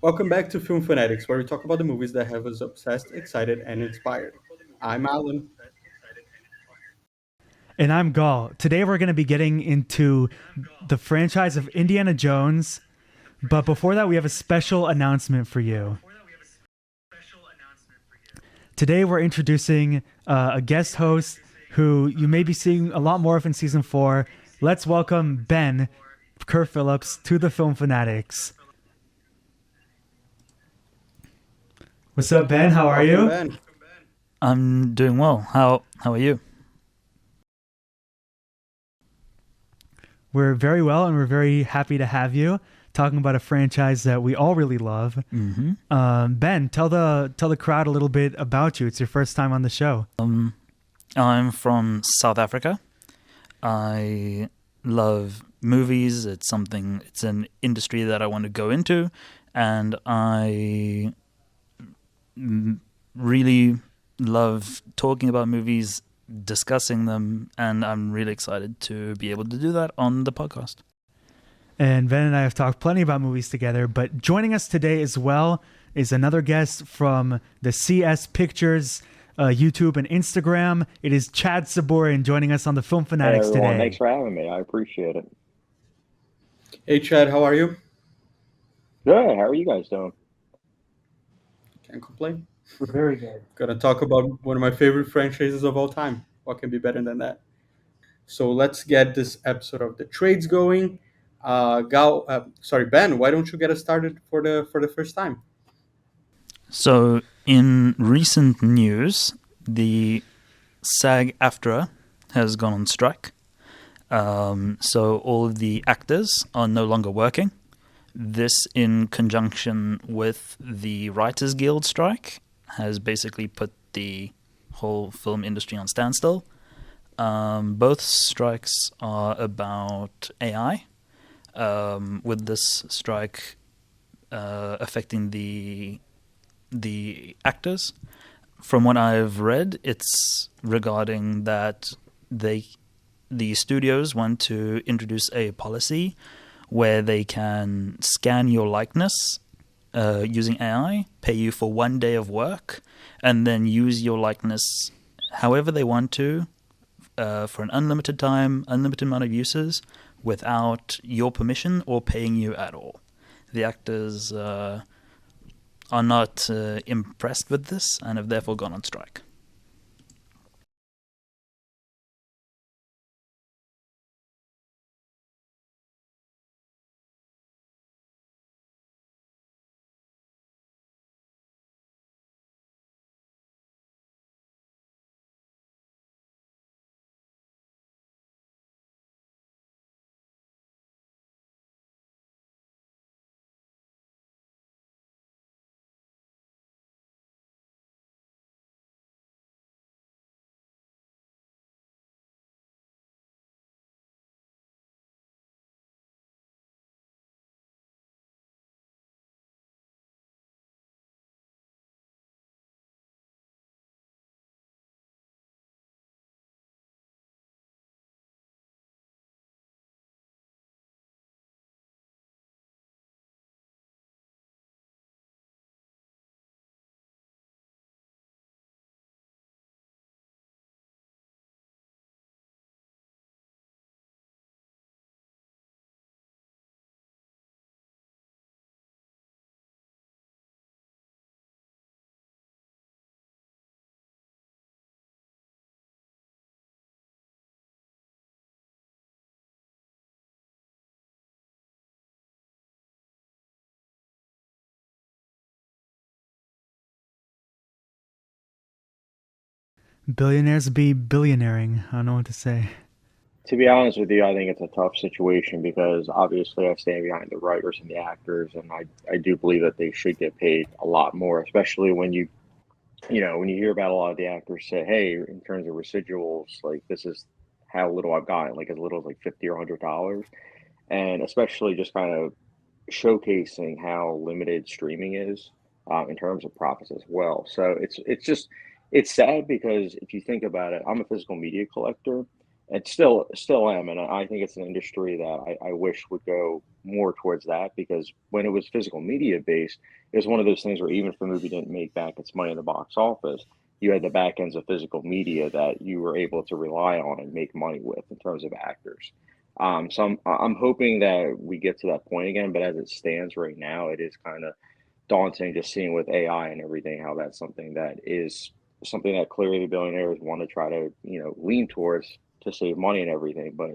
Welcome back to Film Fanatics, where we talk about the movies that have us obsessed, excited, and inspired. I'm Alan. And I'm Gall. Today we're going to be getting into the franchise of Indiana Jones. But before that, we have a special announcement for you. Today we're introducing a guest host who you may be seeing a lot more of in season 4. Let's welcome Ben Kerr-Phillips to the Film Fanatics. What's up, Ben? How are you? Ben. I'm doing well. How are you? We're very well, and we're very happy to have you talking about a franchise that we all really love. Mm-hmm. Ben, tell the crowd a little bit about you. It's your first time on the show. I'm from South Africa. I love movies. It's an industry that I want to go into, and I really love talking about movies, discussing them, and I'm really excited to be able to do that on the podcast. And Ben and I have talked plenty about movies together, but joining us today as well is another guest from the CS Pictures YouTube and Instagram. It is Chad Sabourin joining us on the Film Fanatics today. Thanks for having me. I appreciate it. Hey, Chad, how are you? Good. How are you guys doing? Can't complain. We're very good. Gonna talk about one of my favorite franchises of all time. What can be better than that? So let's get this episode of the trades going. Ben, why don't you get us started for the first time? So, in recent news, the SAG-AFTRA has gone on strike. So all of the actors are no longer working. This, in conjunction with the Writers Guild strike, has basically put the whole film industry on standstill. Both strikes are about AI, with this strike affecting the actors. From what I've read, it's regarding that the studios want to introduce a policy where they can scan your likeness using AI, pay you for 1 day of work, and then use your likeness however they want to for an unlimited time, unlimited amount of uses, without your permission or paying you at all. The actors are not impressed with this and have therefore gone on strike. Billionaires be billionairing. I don't know what to say. To be honest with you, I think it's a tough situation because obviously I stand behind the writers and the actors, and I do believe that they should get paid a lot more, especially when when you hear about a lot of the actors say, hey, in terms of residuals, like this is how little I've gotten, like as little as like 50 or $100, and especially just kind of showcasing how limited streaming is in terms of profits as well. So it's sad because if you think about it, I'm a physical media collector, It still am, and I think it's an industry that I wish would go more towards that because when it was physical media based, it was one of those things where even if the movie didn't make back its money in the box office, you had the back ends of physical media that you were able to rely on and make money with in terms of actors. So I'm hoping that we get to that point again, but as it stands right now, it is kind of daunting just seeing with AI and everything how that's something that clearly billionaires want to try to lean towards to save money and everything, but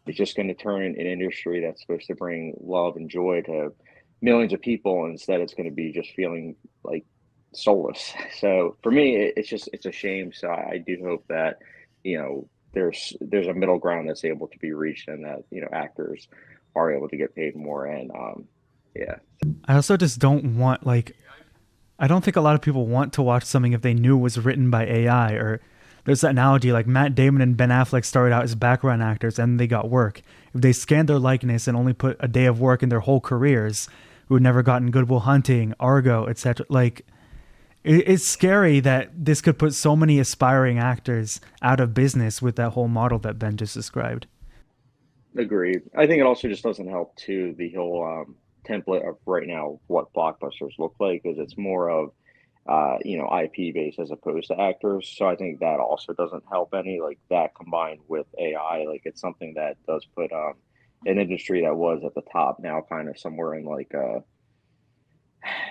it's just going to turn an industry that's supposed to bring love and joy to millions of people. Instead, it's going to be just feeling like soulless. So for me, it's a shame. So I do hope that there's a middle ground that's able to be reached and that actors are able to get paid more and yeah. I also just don't want, like, I don't think a lot of people want to watch something if they knew it was written by AI. Or there's that analogy, like Matt Damon and Ben Affleck started out as background actors and they got work. If they scanned their likeness and only put a day of work in their whole careers, who had never gotten Good Will Hunting, Argo, etc., like, it's scary that this could put so many aspiring actors out of business with that whole model that Ben just described. Agreed. I think it also just doesn't help to the whole template of right now what blockbusters look like because it's more of IP based as opposed to actors. So I think that also doesn't help any like that combined with AI. Like it's something that does put an industry that was at the top now kind of somewhere in like a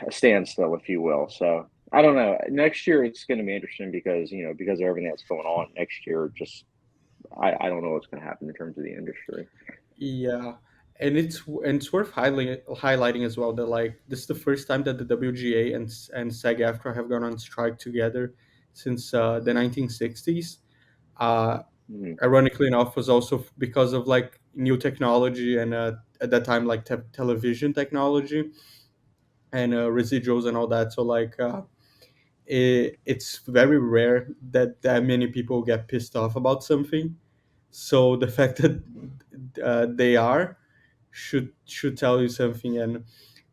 standstill, if you will. So I don't know. Next year it's going to be interesting because because of everything that's going on next year. Just I don't know what's going to happen in terms of the industry. Yeah, and it's worth highlighting as well that like this is the first time that the WGA and SAG-AFTRA have gone on strike together since the 1960s. Uh, Mhm. Ironically enough, was also because of like new technology and at that time like television technology and residuals and all that. So like it's very rare that that many people get pissed off about something. So the fact that they are should tell you something. And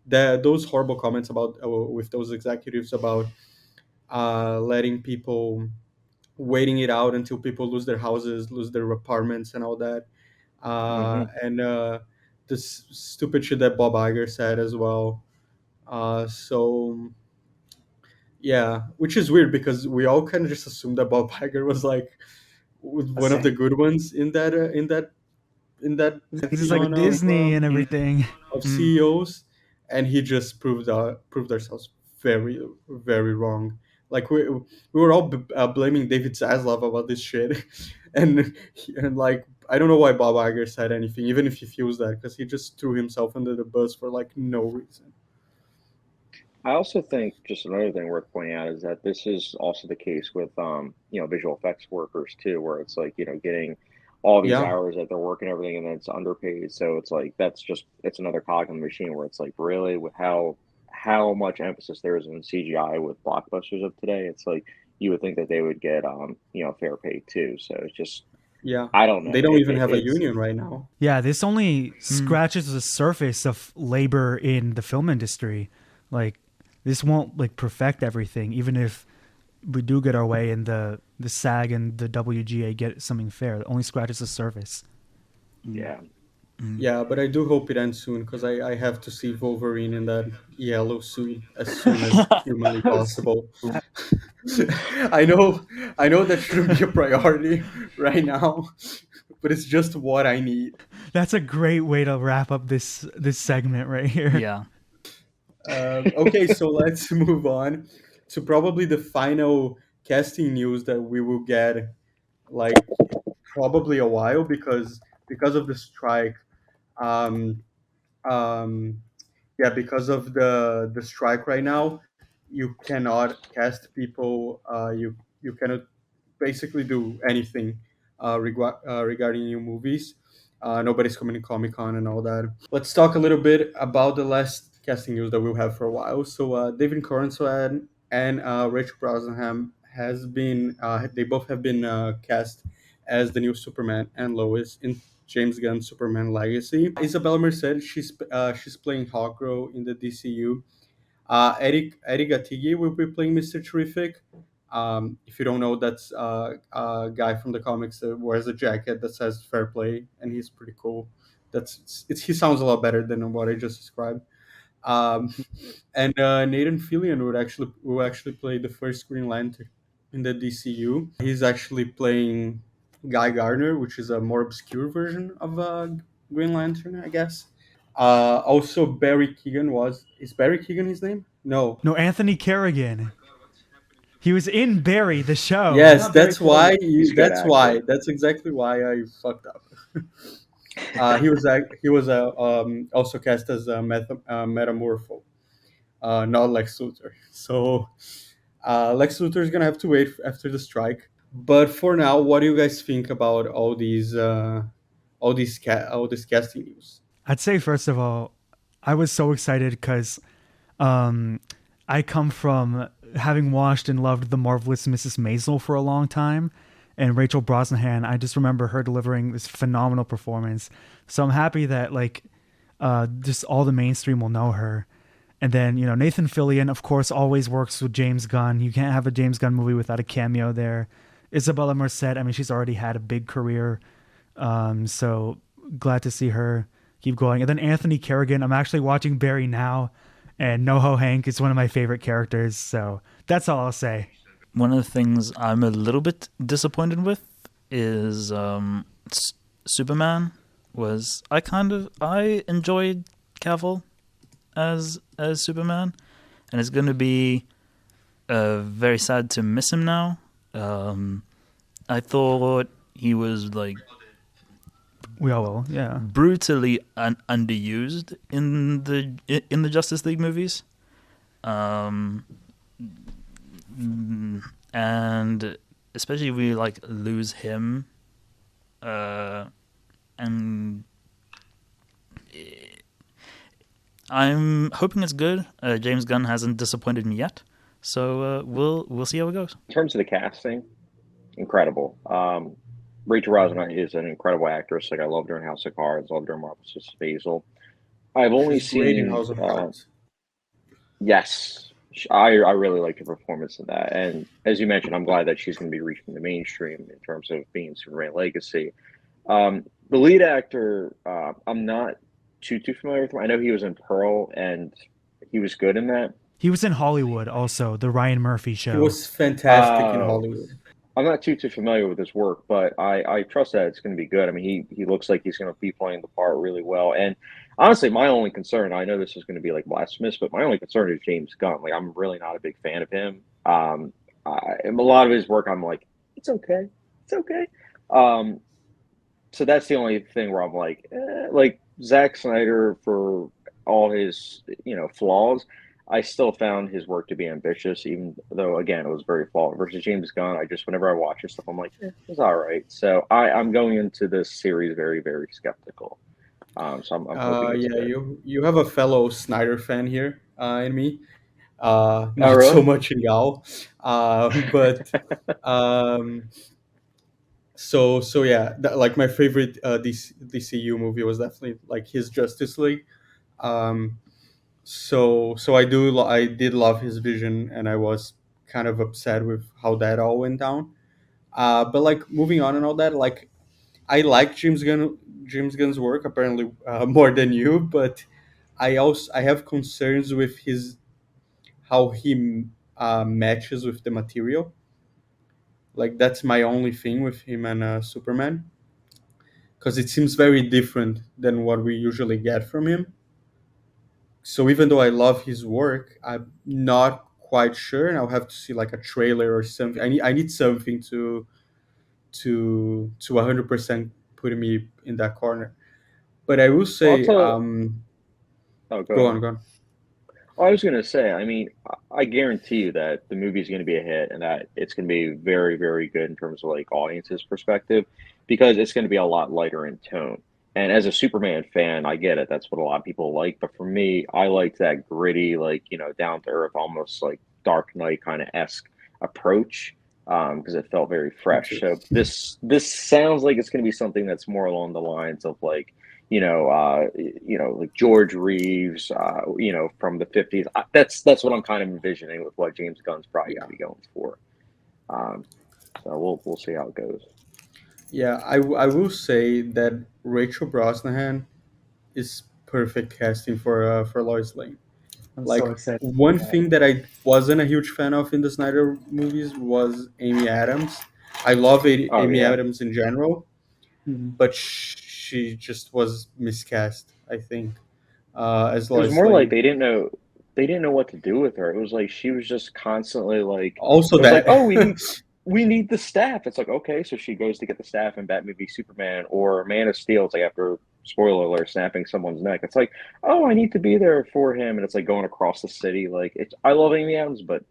those horrible comments about with those executives about letting people waiting it out until people lose their houses, lose their apartments, and all that. Mhm. And this stupid shit that Bob Iger said as well. So yeah, which is weird because we all kind of just assumed that Bob Iger was like A one of the saint. good ones in that This is pantheon like Disney and everything. of Mm. CEOs, and he just proved ourselves very very wrong. Like we were all blaming David Zaslav about this shit, and like I don't know why Bob Iger said anything, even if he feels that, because he just threw himself under the bus for like no reason. I also think just another thing worth pointing out is that this is also the case with visual effects workers too, where it's like, getting all these Yeah, hours that they're working everything and then it's underpaid. So it's like it's another cog in the machine where it's like really with how much emphasis there is on CGI with blockbusters of today, it's like you would think that they would get fair pay too. So it's just yeah. I don't They know. don't even have a It's union right now. Yeah, this only Mm. scratches the surface of labor in the film industry. Like, this won't like perfect everything, even if we do get our way and the SAG and the WGA get something fair. It only scratches the surface. yeah. Mm. Yeah, but I do hope it ends soon because I have to see Wolverine in that yellow suit as soon as humanly possible. I know that shouldn't be a priority right now, but it's just what I need. That's a great way to wrap up this segment right here. Yeah. Okay, so let's move on to probably the final casting news that we will get, like probably a while because of the strike. Um, um, yeah, because of the strike right now, you cannot cast people. You cannot basically do anything regarding new movies. Nobody's coming to Comic Con and all that. Let's talk a little bit about the last casting news that we'll have for a while. So David Corenswet and Rachel Brosnahan has been. They both have been cast as the new Superman and Lois in James Gunn's Superman Legacy. Isabela Merced, she's playing Hawkgirl in the DCU. Eddie Gattigi will be playing Mr. Terrific. If you don't know, that's a guy from the comics that wears a jacket that says "Fair Play," and he's pretty cool. He sounds a lot better than what I just described. Um, and Nathan Fillion would actually play the first Green Lantern in the DCU. He's actually playing Guy Gardner, which is a more obscure version of Green Lantern, I guess. Also, Barry Keoghan is Barry Keoghan his name? No. No, Anthony Carrigan. He was in Barry, the show. Yes, Not Barry that's why. Keoghan. He's a good actor. That's exactly why I fucked up. He was also cast as Metamorpho, not Lex Luthor. So Lex Luthor is gonna have to wait after the strike. But for now, what do you guys think about all these casting news? I'd say first of all, I was so excited because um, I come from having watched and loved The Marvelous Mrs. Maisel for a long time, and Rachel Brosnahan. I just remember her delivering this phenomenal performance. So I'm happy that just all the mainstream will know her. And then Nathan Fillion, of course, always works with James Gunn. You can't have a James Gunn movie without a cameo there. Isabela Merced, I mean, she's already had a big career, so glad to see her keep going. And then Anthony Carrigan, I'm actually watching Barry now, and NoHo Hank is one of my favorite characters. So that's all I'll say. One of the things I'm a little bit disappointed with is Superman. I enjoyed Cavill as Superman, and it's going to be very sad to miss him now. I thought he was We all will, yeah. brutally underused in the Justice League movies, and especially if we lose him, and I'm hoping it's good. James Gunn hasn't disappointed me yet, so we'll see how it goes. In terms of the casting, incredible. Rachel Brosnahan is an incredible actress. I loved her in House of Cards, loved her in Marvelous Mrs. Maisel. I've only She's great in seen, House of Cards. yes, I really liked her performance in that. And as you mentioned, I'm glad that she's going to be reaching the mainstream in terms of being Superman Legacy. The lead actor, I'm not too familiar with him. I know he was in Pearl, and he was good in that. He was in Hollywood also, the Ryan Murphy show. He was fantastic in Hollywood. I'm not too familiar with his work, but I trust that it's going to be good. I mean, he looks like he's going to be playing the part really well. And honestly, my only concern, I know this is going to be blasphemous, but my only concern is James Gunn. I'm really not a big fan of him. A lot of his work, I'm like, it's okay. So that's the only thing where I'm like Zack Snyder, for all his flaws, I still found his work to be ambitious, even though again it was very flawed. Versus James Gunn, whenever I watch his stuff, I'm like, it's all right. So I'm going into this series very, very skeptical. So I'm hoping it's good. You have a fellow Snyder fan here in me. Not really? so much in Gal, but um, so yeah, my favorite DCU movie was definitely his Justice League. Um, so I did love his vision, and I was kind of upset with how that all went down. But moving on and all that, I like James Gunn's work apparently more than you, but I have concerns with his how he matches with the material. That's my only thing with him and Superman, because it seems very different than what we usually get from him. So even though I love his work, I'm not quite sure, and I'll have to see a trailer or something. I need something to 100% put me in that corner. But I will Well, I'll say, tell. Oh, go go ahead. on, go on. I was going to say, I mean, I guarantee you that the movie is going to be a hit and that it's going to be very, very good in terms of audience's perspective, because it's going to be a lot lighter in tone. And as a Superman fan, I get it. That's what a lot of people like. But for me, I like that gritty, down to earth, almost Dark Knight kind of esque approach, because it felt very fresh. So this sounds like it's going to be something that's more along the lines of George Reeves, from the 50s. That's what I'm kind of envisioning with what James Gunn's probably going to be going for. Um, so we'll see how it goes. Yeah, I will say that Rachel Brosnahan is perfect casting for Lois Lane. I'm Like, so excited. one thing that I wasn't a huge fan of in the Snyder movies was Amy Adams. I love Oh Amy yeah, Adams in general, Mhm. but she just was miscast, I think, as it was Lois more like Lane. they didn't know what to do with her. It was like she was just constantly like Also, it was like, that oh, we need the staff. It's like, okay, so she goes to get the staff in Batman v Superman or Man of Steel. It's like after spoiler alert, snapping someone's neck. It's like, oh, I need to be there for him, and it's like going across the city. Like it's I love Amy Adams, but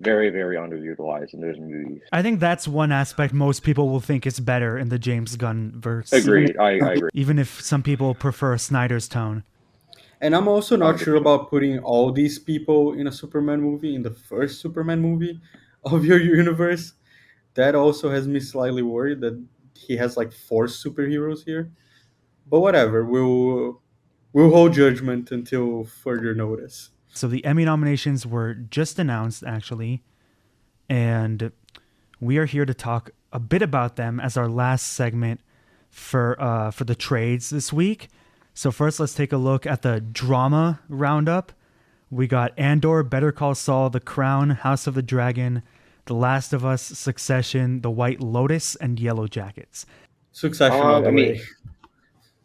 very, very underutilized in those movies. I think that's one aspect most people will think is better in the James Gunn verse, Agreed. I agree. even if some people prefer Snyder's tone. and I'm also not sure 100%. about putting all these people in a Superman movie, in the first Superman movie of your universe. That also has me slightly worried that he has like four superheroes here. But whatever, we'll hold judgment until further notice. So the Emmy nominations were just announced, actually, and we are here to talk a bit about them as our last segment for the trades this week. So first, let's take a look at the drama roundup. We got Andor, Better Call Saul, The Crown, House of the Dragon, The Last of Us, Succession, The White Lotus, and Yellow Jackets. Succession all I the mean,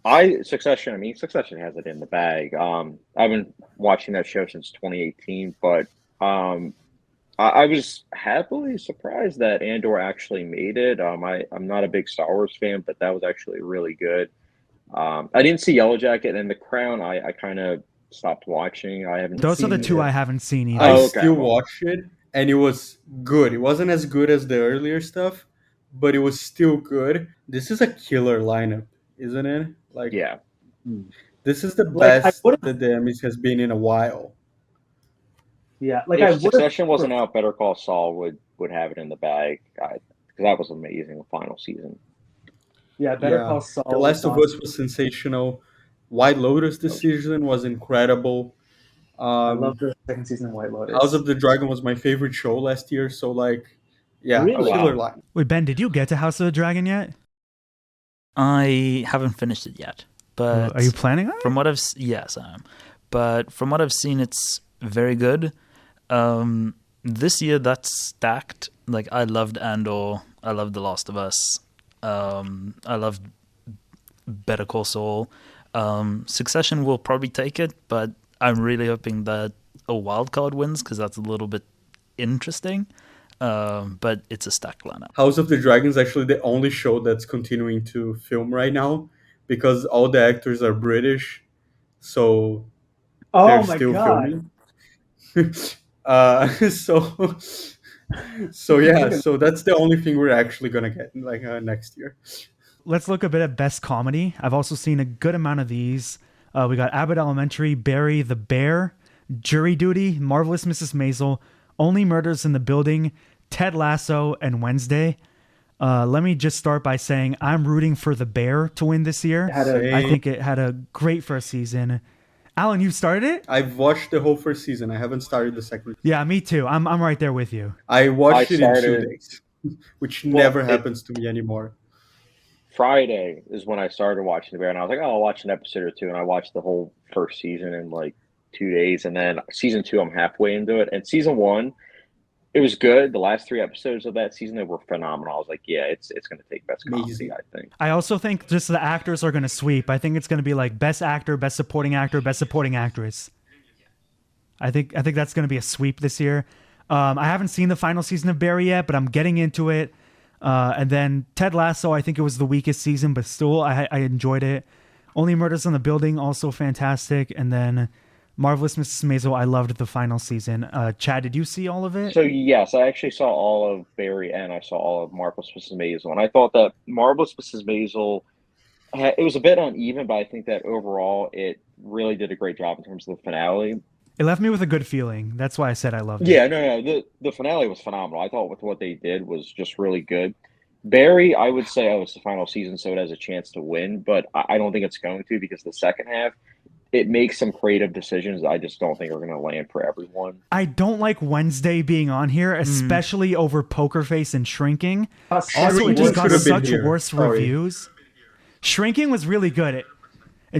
way. Succession. I mean, Succession has it in the bag. I've been watching that show since 2018, but I was happily surprised that Andor actually made it. I'm not a big Star Wars fan, but that was actually really good. I didn't see Yellow Jacket and The Crown. I kind of stopped watching. I haven't Those are the seen two it. I haven't seen I either. Oh, okay. still Well, watched it, and it was good. It wasn't as good as the earlier stuff, but it was still good. This is a killer lineup, isn't it? Like, yeah. this is the Like I best would have, that the Emmys has been in a while. yeah, like I If would have. Succession wasn't out, Better Call Saul would have it in the bag. Because that was amazing. The final season. Yeah, Better Yeah, Call The Saul was Last of awesome. Us was sensational. White Lotus That this was season was incredible. I love Um, the second season of White House Lotus. of the Dragon was my favorite show last year. So, like, yeah, oh Really? killer wow. line. Wait, Ben, did you get to House of the Dragon yet? I haven't finished it yet, Are you but planning on it? from what yes, I am. But from what I've seen, it's very good. This year, that's stacked. Like I loved Andor. I loved The Last of Us. I loved Better Call Saul. Succession will probably take it, but I'm really hoping that a wild card wins because that's a little bit interesting. But it's a stacked lineup. House of the Dragon is actually the only show that's continuing to film right now because all the actors are British, so Oh they're my still god. filming. So so yeah, so that's the only thing we're actually gonna get like next year. Let's look a bit at best comedy. I've also seen a good amount of these. We got Abbott Elementary, Barry the Bear, Jury Duty, Marvelous Mrs. Maisel, Only Murders in the Building, Ted Lasso, and Wednesday. Let me just start by saying I'm rooting for the Bear to win this year. I think it had a great first season. Alan, you started it? I've watched the whole first season. I haven't started the second. Yeah, me too. I'm right there with you. I I watched it in two started. days, which Well, never it happens to me anymore. Friday is when I started watching The Bear, and I was like, oh, I'll watch an episode or two, and I watched the whole first season in like 2 days, and then season two, I'm halfway into it, and season one, it was good. The last three episodes of that season, they were phenomenal. I was like, yeah, it's going to take best comedy, Amazing. I think. I also think just the actors are going to sweep. I think it's going to be like best actor, best supporting actor, best supporting actress. I think that's going to be a sweep this year. I haven't seen the final season of Barry yet, but I'm getting into it. And then Ted Lasso, I think it was the weakest season, but still I enjoyed it. Only Murders in the Building, also fantastic. And then Marvelous Mrs. Maisel, I loved the final season. Chad, did you see all of it? So yes, I actually saw all of Barry and I saw all of Marvelous Mrs. Maisel, and I thought that Marvelous Mrs. Maisel, it was a bit uneven, but I think that overall it really did a great job in terms of the finale. It left me with a good feeling. That's why I said I loved it. Yeah, no, the finale was phenomenal. I thought with what they did was just really good. Barry, I would say, oh, it's the final season, so it has a chance to win, but I don't think it's going to because the second half it makes some creative decisions that I just don't think are going to land for everyone. I don't like Wednesday being on here, especially over Poker Face and Shrinking. Also, it Shrinking just got should have been such here. worse Sorry. reviews. Shrinking was really good.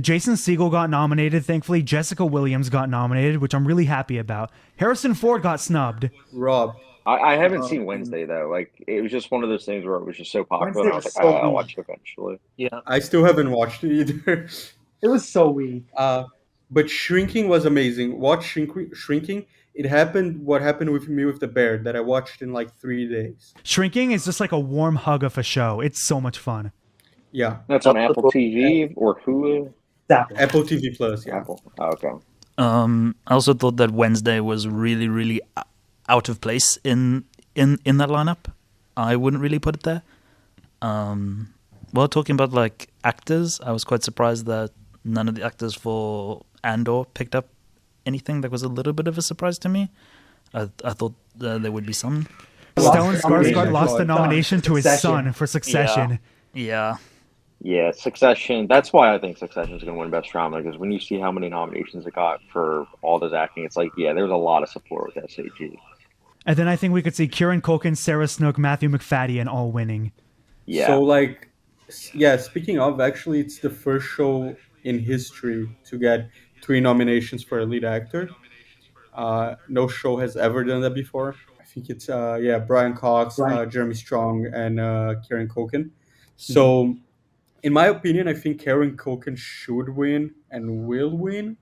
Jason Segel got nominated. Thankfully, Jessica Williams got nominated, which I'm really happy about. Harrison Ford got snubbed. Rob. I haven't seen Wednesday though. Like it was just one of those things where it was just so popular. Wednesday And I was was like, so I'll weak. watch it eventually. Yeah. I still haven't watched it either. It was so weak. But Shrinking was amazing. Watch Shrinking. It happened what happened with me with The Bear, that I watched in like 3 days. Shrinking is just like a warm hug of a show. It's so much fun. Yeah. That's on Apple TV or Hulu. Apple. Apple TV Plus, yeah. Apple. Oh, okay. I also thought that Wednesday was really, really out of place in that lineup. I wouldn't really put it there. Well, talking about like actors, I was quite surprised that none of the actors for Andor picked up anything. That was a little bit of a surprise to me. I thought there would be some. Stellan Skarsgård nomination. lost the nomination to his Succession. son for Succession. Yeah. Yeah, Succession. That's why I think Succession is going to win Best Drama, because when you see how many nominations it got for all this acting, it's like, yeah, there's a lot of support with SAG. And then I think we could see Kieran Culkin, Sarah Snook, Matthew McFadden all winning. Yeah. So like, yeah, speaking of, actually, it's the first show in history to get 3 nominations for a lead actor. No show has ever done that before. I think it's Brian Cox, Right. Jeremy Strong, and Kieran Culkin. So, in my opinion, I think Kieran Culkin should win and will win,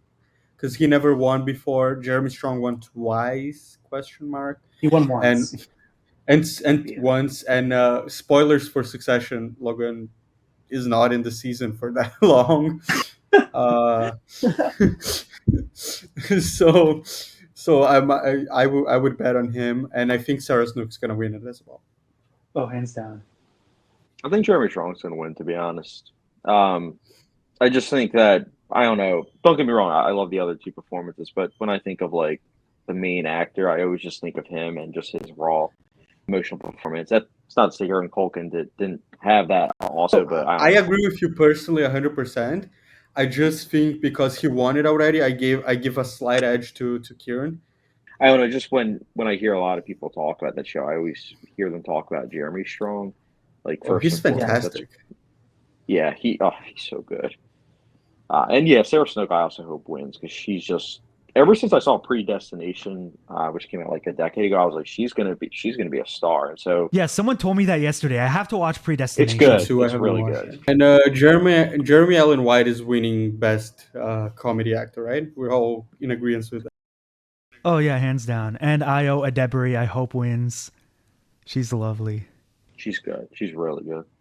because he never won before. Jeremy Strong won twice? Question mark. He won once. And Yeah. once. And spoilers for Succession: Logan is not in the season for that long. So I would bet on him, and I think Sarah Snook's gonna win it as well. Oh, hands down. I think Jeremy Strong's going to win, to be honest. I just think that, I don't know. Don't get me wrong. I love the other 2 performances, but when I think of like the main actor, I always just think of him and just his raw emotional performance. That's not to say Aaron Culkin didn't have that also, but I agree with you personally 100%. I just think because he won it already, I give a slight edge to Kieran. I don't know. Just when I hear a lot of people talk about that show, I always hear them talk about Jeremy Strong. Like Oh, first he's and foremost, fantastic. yeah, he's so good. And yeah, Sarah Snook, I also hope wins, because she's just, ever since I saw Predestination, which came out like a decade ago, I was like, she's gonna be a star. And so Yeah, someone told me that yesterday. I have to watch Predestination. it's good. Too, I It's haven't really watched good. it. And Jeremy Allen White is winning Best Comedy Actor, right? We're all in agreement with that. Oh, yeah, hands down. And Io Adebiri, I hope, wins. She's lovely. She's good. She's really good.